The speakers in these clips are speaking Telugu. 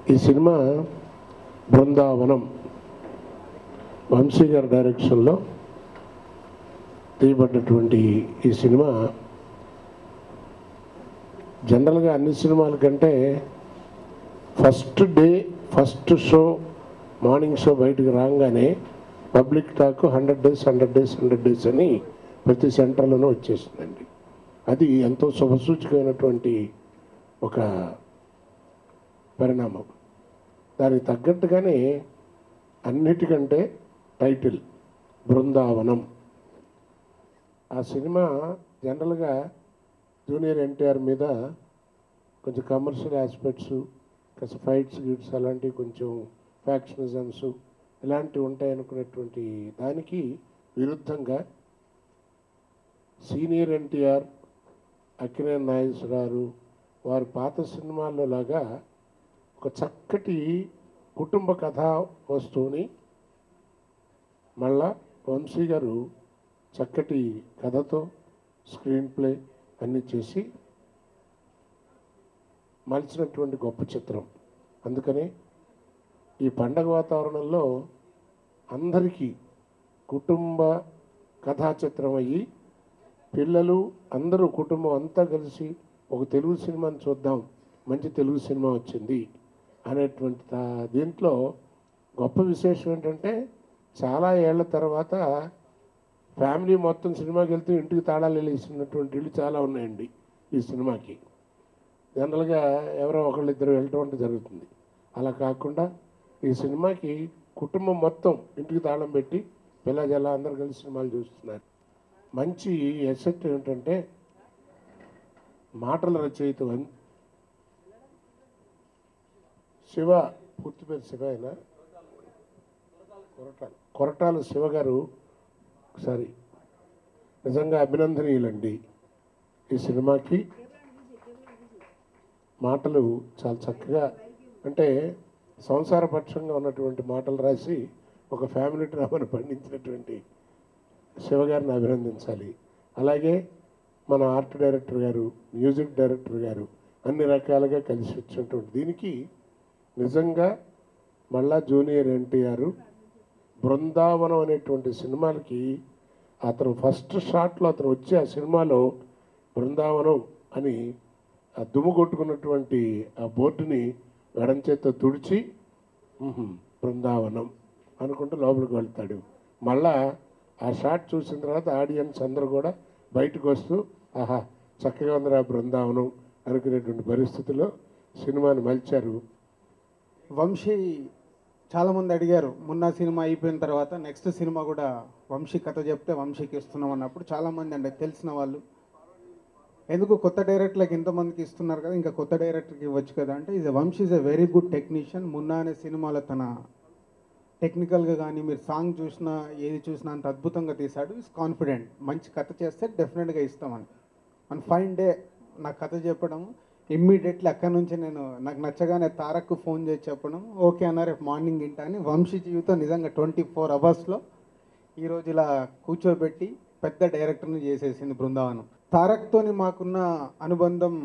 ఈ సినిమా బృందావనం వంశీ గారి డైరెక్షన్లో తీయబడ్డటువంటి ఈ సినిమా జనరల్గా అన్ని సినిమాల కంటే first day first show morning show బయటకు రాగానే public talk 100 days 100 days 100 days అని ప్రతి సెంటర్లోనూ వచ్చేసిందండి. అది ఎంతో శుభసూచకమైనటువంటి ఒక పరిణామం. దానికి తగ్గట్టుగానే అన్నిటికంటే టైటిల్ బృందావనం. ఆ సినిమా జనరల్గా జూనియర్ ఎన్టీఆర్ మీద కొంచెం కమర్షియల్ ఆస్పెక్ట్స్, కొంచెం ఫైట్స్ గిట్స్ అలాంటివి, కొంచెం ఫ్యాక్షనిజమ్స్ ఇలాంటివి ఉంటాయనుకునేటువంటి దానికి విరుద్ధంగా సీనియర్ ఎన్టీఆర్, అక్కినేని నాగేశ్వరరావు వారి పాత సినిమాల్లో లాగా ఒక చక్కటి కుటుంబ కథా వస్తువుని మళ్ళా వంశీ గారు చక్కటి కథతో స్క్రీన్ ప్లే అన్నీ చేసి మలిచినటువంటి గొప్ప చిత్రం. అందుకనే ఈ పండగ వాతావరణంలో అందరికీ కుటుంబ కథా చిత్రం అయ్యి పిల్లలు అందరూ కుటుంబం అంతా కలిసి ఒక తెలుగు సినిమాని చూద్దాం, మంచి తెలుగు సినిమా వచ్చింది అనేటువంటి దీంట్లో గొప్ప విశేషం ఏంటంటే చాలా ఏళ్ల తర్వాత ఫ్యామిలీ మొత్తం సినిమాకి వెళ్తూ ఇంటికి తాళాలు వెళ్ళేసినటువంటి ఇళ్ళు చాలా ఉన్నాయండి ఈ సినిమాకి. జనరల్గా ఎవరో ఒకళ్ళిద్దరు వెళ్ళటం జరుగుతుంది. అలా కాకుండా ఈ సినిమాకి కుటుంబం మొత్తం ఇంటికి తాళం పెట్టి పిల్ల జల్ల అందరు కలిసి సినిమాలు చూస్తున్నారు. మంచి ఎసెట్ ఏమిటంటే మాటల రచయిత శివ, పూర్తి పేరు శివ అయినా కొరటాల శివ గారు ఒకసారి నిజంగా అభినందనీయులండి. ఈ సినిమాకి మాటలు చాలా చక్కగా, అంటే సంసారపక్షంగా ఉన్నటువంటి మాటలు రాసి ఒక ఫ్యామిలీ డ్రామాను పండించినటువంటి శివగారిని అభినందించాలి. అలాగే మన ఆర్ట్ డైరెక్టర్ గారు, మ్యూజిక్ డైరెక్టర్ గారు అన్ని రకాలుగా కలిసి వచ్చినటువంటి దీనికి నిజంగా మళ్ళా జూనియర్ ఎన్టీఆర్ బృందావనం అనేటువంటి సినిమాలకి అతను ఫస్ట్ షాట్లో అతను వచ్చి ఆ సినిమాలో బృందావనం అని ఆ దుమ్ము కొట్టుకున్నటువంటి ఆ బోర్డుని ఎడంచేత్తో తుడిచి బృందావనం అనుకుంటూ లోపలికి వెళ్తాడు. మళ్ళా ఆ షాట్ చూసిన తర్వాత ఆడియన్స్ అందరూ కూడా బయటకు వస్తూ ఆహా చక్కగా ఉందిరా బృందావనం అనుకునేటువంటి పరిస్థితిలో సినిమాని మలిచారు. వంశీ చాలామంది అడిగారు, మొన్న సినిమా అయిపోయిన తర్వాత నెక్స్ట్ సినిమా కూడా వంశీ కథ చెప్తే వంశీకి ఇస్తున్నాం అన్నప్పుడు చాలామంది అండి తెలిసిన వాళ్ళు, ఎందుకు కొత్త డైరెక్టర్లకు ఇంతమందికి ఇస్తున్నారు కదా, ఇంకా కొత్త డైరెక్టర్కి ఇవ్వచ్చు కదా అంటే, ఇది Vamshi is a very good technician. Munna అనే సినిమాలో తన టెక్నికల్గా కానీ మీరు సాంగ్ చూసినా ఏది చూసినా అంత అద్భుతంగా తీశాడు. ఈజ్ కాన్ఫిడెంట్, మంచి కథ చేస్తే డెఫినెట్గా ఇస్తామని. వన్ ఫైన్ డే నాకు కథ చెప్పడం, ఇమ్మీడియట్లీ అక్కడి నుంచి నేను నాకు నచ్చగానే తారక్కు ఫోన్ చేసి చెప్పడం, ఓకే అన్న రేపు మార్నింగ్ ఇంటా అని. వంశీ జీవితం నిజంగా 24 hours ఈరోజు ఇలా కూర్చోబెట్టి పెద్ద డైరెక్టర్ని చేసేసింది బృందావనం. తారక్తోని మాకున్న అనుబంధం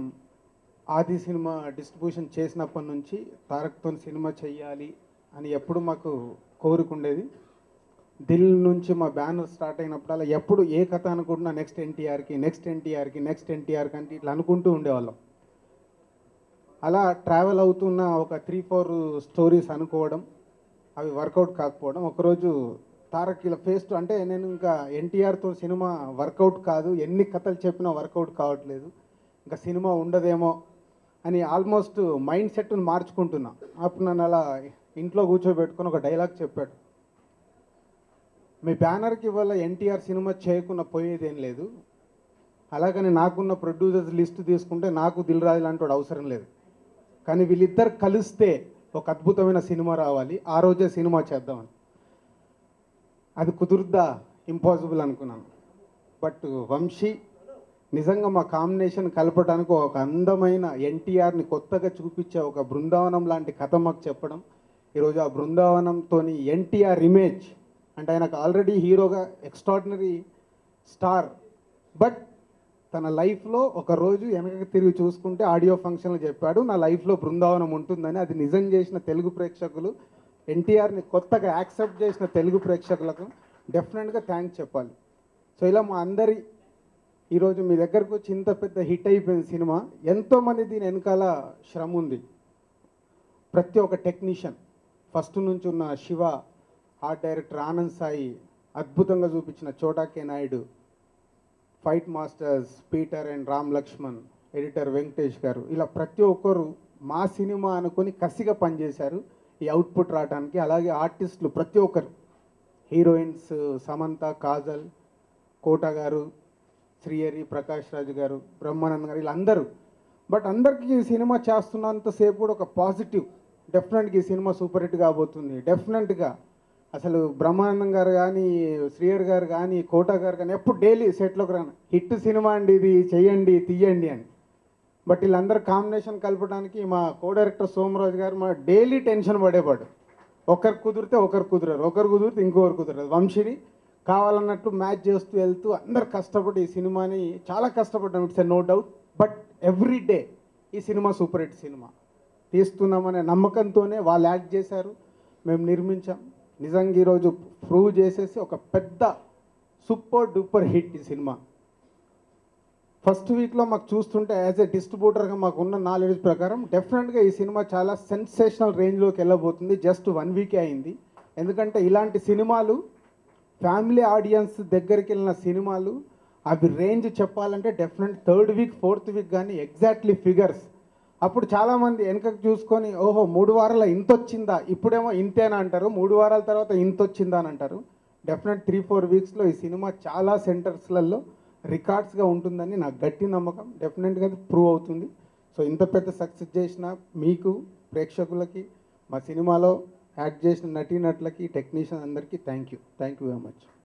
ఆది సినిమా డిస్ట్రిబ్యూషన్ చేసినప్పటి నుంచి తారక్తో సినిమా చెయ్యాలి అని ఎప్పుడు మాకు కోరుకుండేది. దిల్ నుంచి మా బ్యానర్ స్టార్ట్ అయినప్పుడు అలా ఎప్పుడు ఏ కథ అనుకుంటున్నా నెక్స్ట్ ఎన్టీఆర్కి అంటే ఇట్లా అనుకుంటూ ఉండేవాళ్ళం. అలా ట్రావెల్ అవుతున్న ఒక 3-4 స్టోరీస్ అనుకోవడం, అవి వర్కౌట్ కాకపోవడం. ఒకరోజు తారక్ ఇలా ఫేస్ అంటే నేను ఇంకా ఎన్టీఆర్తో సినిమా వర్కౌట్ కాదు, ఎన్ని కథలు చెప్పినా వర్కౌట్ కావట్లేదు, ఇంకా సినిమా ఉండదేమో అని ఆల్మోస్ట్ మైండ్ సెట్ని మార్చుకుంటున్నా. అప్పుడు నన్ను అలా ఇంట్లో కూర్చోబెట్టుకొని ఒక డైలాగ్ చెప్పాడు, మీ బ్యానర్కి ఇవాళ ఎన్టీఆర్ సినిమా చేయకుండా పోయేదేం లేదు, అలాగని నాకున్న ప్రొడ్యూసర్స్ లిస్ట్ తీసుకుంటే నాకు దిల్ రాజు లాంటి వాడు అవసరం లేదు, కానీ వీళ్ళిద్దరు కలిస్తే ఒక అద్భుతమైన సినిమా రావాలి, ఆ రోజే సినిమా చేద్దామని. అది కుదురుద్దా, ఇంపాసిబుల్ అనుకున్నాను. బట్ వంశీ నిజంగా మా కాంబినేషన్ కలపడానికి ఒక అందమైన ఎన్టీఆర్ని కొత్తగా చూపించే ఒక బృందావనం లాంటి కథ మాకు చెప్పడం, ఈరోజు ఆ బృందావనంతో ఎన్టీఆర్ ఇమేజ్ అంటే ఆయనకు ఆల్రెడీ హీరోగా ఎక్స్ట్రాడినరీ స్టార్, బట్ తన లైఫ్లో ఒక రోజు వెనకకి తిరిగి చూసుకుంటే ఆడియో ఫంక్షన్లో చెప్పాడు, నా లైఫ్లో బృందావనం ఉంటుందని. అది నిజం చేసిన తెలుగు ప్రేక్షకులు, ఎన్టీఆర్ని కొత్తగా యాక్సెప్ట్ చేసిన తెలుగు ప్రేక్షకులకు డెఫినెట్గా థ్యాంక్స్ చెప్పాలి. సో ఇలా మా అందరి ఈరోజు మీ దగ్గరకు వచ్చి ఇంత పెద్ద హిట్ అయిపోయిన సినిమా, ఎంతోమంది దీని వెనకాల శ్రమ ఉంది. ప్రతి ఒక్క టెక్నీషియన్ ఫస్ట్ నుంచి ఉన్న శివ, ఆర్ట్ డైరెక్టర్ ఆనంద్ సాయి, అద్భుతంగా చూపించిన Chota K Naidu, fight masters Peter and Ram Lakshman, editor Venkatesh garu, ఇలా ప్రతి ఒక్కరు మా సినిమా అనుకొని కసిగా పనిచేశారు ఈ అవుట్పుట్ రావడానికి. అలాగే ఆర్టిస్టులు ప్రతి ఒక్కరు, హీరోయిన్స్ సమంత, కాజల్, కోట గారు, శ్రీహరి, ప్రకాష్ రాజు గారు, బ్రహ్మానంద్ గారు, వీళ్ళందరూ. బట్ అందరికీ ఈ సినిమా చేస్తున్నంతసేపు కూడా ఒక పాజిటివ్, డెఫినెట్గా ఈ సినిమా సూపర్ హిట్ కాబోతుంది డెఫినెట్గా. అసలు బ్రహ్మానందం గారు కానీ, శ్రీహరి గారు కానీ, కోట గారు కానీ ఎప్పుడు డైలీ సెట్లోకి రాను, హిట్ సినిమా అండి ఇది, చెయ్యండి తీయండి అని. బట్ వీళ్ళందరూ కాంబినేషన్ కలపడానికి మా కో డైరెక్టర్ సోమరాజు గారు మా డైలీ టెన్షన్ పడేవాడు. ఒకరు కుదిరితే ఒకరు కుదరరు, ఒకరు కుదిరితే ఇంకొకరు కుదరదు. వంశీని కావాలన్నట్టు మ్యాచ్ చేస్తూ వెళ్తూ అందరు కష్టపడి ఈ సినిమాని చాలా కష్టపడ్డాం, it's no doubt. But every day ఈ సినిమా సూపర్ హిట్ సినిమా తీస్తున్నామనే నమ్మకంతోనే వాళ్ళు యాక్ట్ చేశారు, మేము నిర్మించాం. నిజంగా ఈరోజు ప్రూవ్ చేసేసి ఒక పెద్ద సూపర్ డూపర్ హిట్ ఈ సినిమా. ఫస్ట్ వీక్లో మాకు చూస్తుంటే యాజ్ ఎ డిస్ట్రిబ్యూటర్గా మాకు ఉన్న నాలెడ్జ్ ప్రకారం డెఫినెట్గా ఈ సినిమా చాలా సెన్సేషనల్ రేంజ్లోకి వెళ్ళబోతుంది. జస్ట్ 1 వీకే అయింది. ఎందుకంటే ఇలాంటి సినిమాలు ఫ్యామిలీ ఆడియన్స్ దగ్గరికి వెళ్ళిన సినిమాలు, అవి రేంజ్ చెప్పాలంటే definite 3rd week 4th week కానీ ఎగ్జాక్ట్లీ ఫిగర్స్. అప్పుడు చాలామంది వెనకకు చూసుకొని ఓహో 3 వారాల ఇంత వచ్చిందా, ఇప్పుడేమో ఇంతేనా అంటారు, 3 వారాల తర్వాత ఇంత వచ్చిందా అని అంటారు. డెఫినెట్ 3-4 వీక్స్లో ఈ సినిమా చాలా సెంటర్స్లలో రికార్డ్స్గా ఉంటుందని నాకు గట్టి నమ్మకం. డెఫినెట్గా అది ప్రూవ్ అవుతుంది. సో ఇంత పెద్ద సక్సెస్ చేసిన మీకు, ప్రేక్షకులకి, మా సినిమాలో యాక్ట్ చేసిన నటీనటులకి, టెక్నీషియన్ అందరికీ థ్యాంక్ యూ వెరీ మచ్.